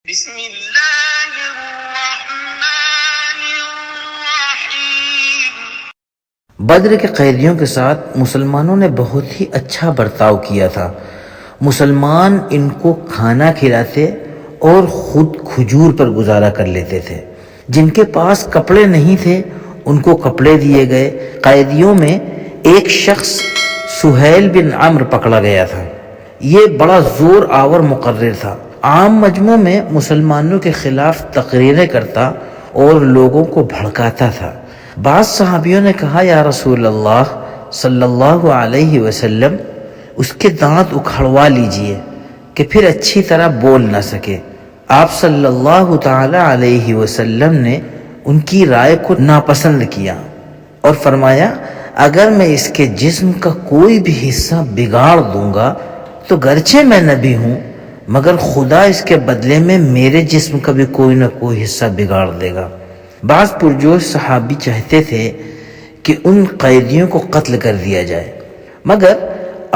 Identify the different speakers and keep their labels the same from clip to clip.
Speaker 1: بسم اللہ الرحمن الرحیم۔
Speaker 2: بدر کے قیدیوں کے ساتھ مسلمانوں نے بہت ہی اچھا برتاؤ کیا تھا۔ مسلمان ان کو کھانا کھلاتے اور خود کھجور پر گزارا کر لیتے تھے۔ جن کے پاس کپڑے نہیں تھے ان کو کپڑے دیے گئے۔ قیدیوں میں ایک شخص سہیل بن عمرو پکڑا گیا تھا۔ یہ بڑا زور آور مقرر تھا، عام مجمع میں مسلمانوں کے خلاف تقریریں کرتا اور لوگوں کو بھڑکاتا تھا۔ بعض صحابیوں نے کہا یا رسول اللہ صلی اللہ علیہ وسلم اس کے دانت اکھڑوا لیجئے کہ پھر اچھی طرح بول نہ سکے۔ آپ صلی اللہ تعالی علیہ وسلم نے ان کی رائے کو ناپسند کیا اور فرمایا اگر میں اس کے جسم کا کوئی بھی حصہ بگاڑ دوں گا تو گرچہ میں نبی ہوں مگر خدا اس کے بدلے میں میرے جسم کا بھی کوئی نہ کوئی حصہ بگاڑ دے گا۔ بعض پرجوش صحابی چاہتے تھے کہ ان قیدیوں کو قتل کر دیا جائے، مگر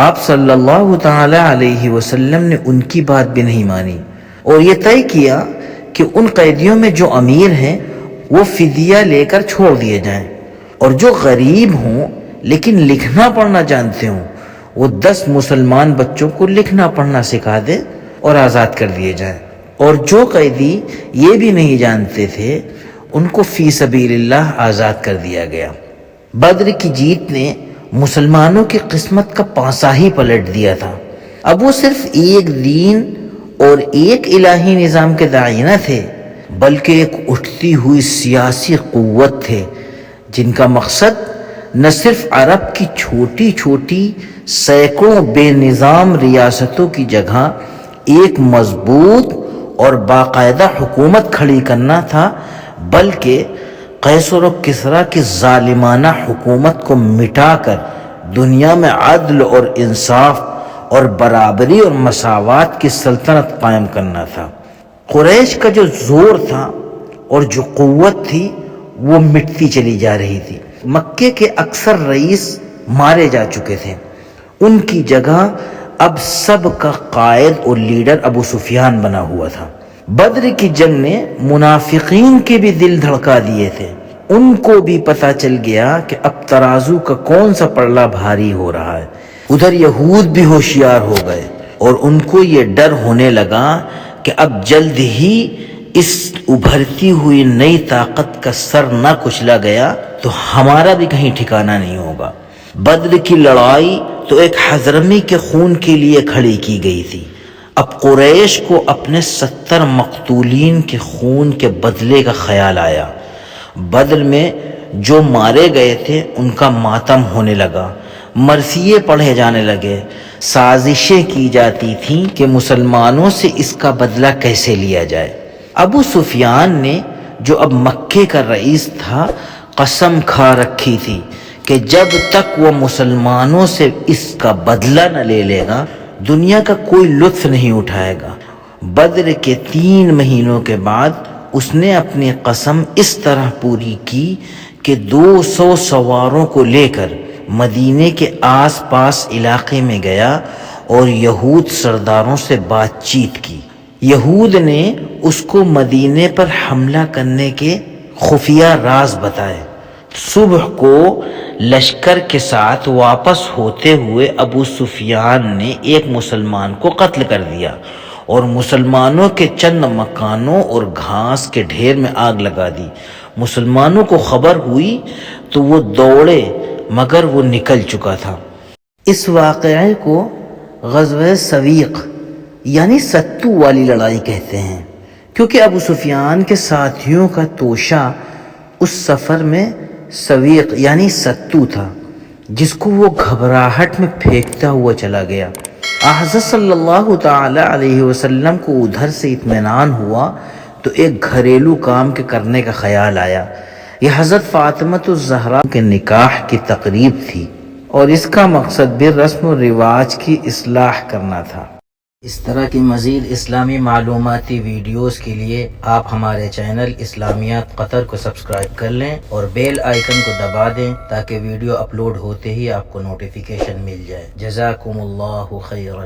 Speaker 2: آپ صلی اللہ تعالی علیہ وسلم نے ان کی بات بھی نہیں مانی اور یہ طے کیا کہ ان قیدیوں میں جو امیر ہیں وہ فدیہ لے کر چھوڑ دیے جائیں، اور جو غریب ہوں لیکن لکھنا پڑھنا جانتے ہوں وہ 10 مسلمان بچوں کو لکھنا پڑھنا سکھا دے اور آزاد کر دیے جائیں، اور جو قیدی یہ بھی نہیں جانتے تھے ان کو فی سبیل اللہ آزاد کر دیا گیا۔ بدر کی جیت نے مسلمانوں کی قسمت کا پانسا ہی پلٹ دیا تھا۔ اب وہ صرف ایک دین اور ایک الہی نظام کے داعی نہ تھے بلکہ ایک اٹھتی ہوئی سیاسی قوت تھے جن کا مقصد نہ صرف عرب کی چھوٹی چھوٹی سینکڑوں بے نظام ریاستوں کی جگہ ایک مضبوط اور باقاعدہ حکومت کھڑی کرنا تھا بلکہ قیصر و کسریٰ کی ظالمانہ حکومت کو مٹا کر دنیا میں عدل اور انصاف اور برابری اور مساوات کی سلطنت قائم کرنا تھا۔ قریش کا جو زور تھا اور جو قوت تھی وہ مٹتی چلی جا رہی تھی۔ مکے کے اکثر رئیس مارے جا چکے تھے، ان کی جگہ اب سب کا قائد اور لیڈر ابو سفیان بنا ہوا تھا۔ بدر کی جنگ نے منافقین کے بھی دل دھڑکا دیے تھے، ان کو بھی پتہ چل گیا کہ اب ترازو کا کون سا پلڑا بھاری ہو رہا ہے۔ ادھر یہود بھی ہوشیار ہو گئے اور ان کو یہ ڈر ہونے لگا کہ اب جلد ہی اس ابھرتی ہوئی نئی طاقت کا سر نہ کچلا گیا تو ہمارا بھی کہیں ٹھکانہ نہیں ہوگا۔ بدر کی لڑائی تو ایک حضرمی کے خون کے لیے کھڑی کی گئی تھی، اب قریش کو اپنے 70 مقتولین کے خون کے بدلے کا خیال آیا۔ بدر میں جو مارے گئے تھے ان کا ماتم ہونے لگا، مرثیے پڑھے جانے لگے، سازشیں کی جاتی تھیں کہ مسلمانوں سے اس کا بدلہ کیسے لیا جائے۔ ابو سفیان نے جو اب مکے کا رئیس تھا قسم کھا رکھی تھی کہ جب تک وہ مسلمانوں سے اس کا بدلہ نہ لے لے گا دنیا کا کوئی لطف نہیں اٹھائے گا۔ بدر کے 3 مہینوں کے بعد اس نے اپنی قسم اس طرح پوری کی کہ 200 سواروں کو لے کر مدینے کے آس پاس علاقے میں گیا اور یہود سرداروں سے بات چیت کی۔ یہود نے اس کو مدینے پر حملہ کرنے کے خفیہ راز بتائے۔ صبح کو لشکر کے ساتھ واپس ہوتے ہوئے ابو سفیان نے ایک مسلمان کو قتل کر دیا اور مسلمانوں کے چند مکانوں اور گھاس کے ڈھیر میں آگ لگا دی۔ مسلمانوں کو خبر ہوئی تو وہ دوڑے مگر وہ نکل چکا تھا۔ اس واقعے کو غزوہ سویق یعنی ستو والی لڑائی کہتے ہیں، کیونکہ ابو سفیان کے ساتھیوں کا توشہ اس سفر میں سویق یعنی ستو تھا جس کو وہ گھبراہٹ میں پھینکتا ہوا چلا گیا۔ حضرت صلی اللہ تعالی علیہ وسلم کو ادھر سے اطمینان ہوا تو ایک گھریلو کام کے کرنے کا خیال آیا۔ یہ حضرت فاطمۃ الزہرا کے نکاح کی تقریب تھی اور اس کا مقصد بھی رسم و رواج کی اصلاح کرنا تھا۔ اس طرح کی مزید اسلامی معلوماتی ویڈیوز کے لیے آپ ہمارے چینل اسلامیات قطر کو سبسکرائب کر لیں اور بیل آئیکن کو دبا دیں تاکہ ویڈیو اپلوڈ ہوتے ہی آپ کو نوٹیفیکیشن مل جائے۔ جزاکم اللہ خیرا۔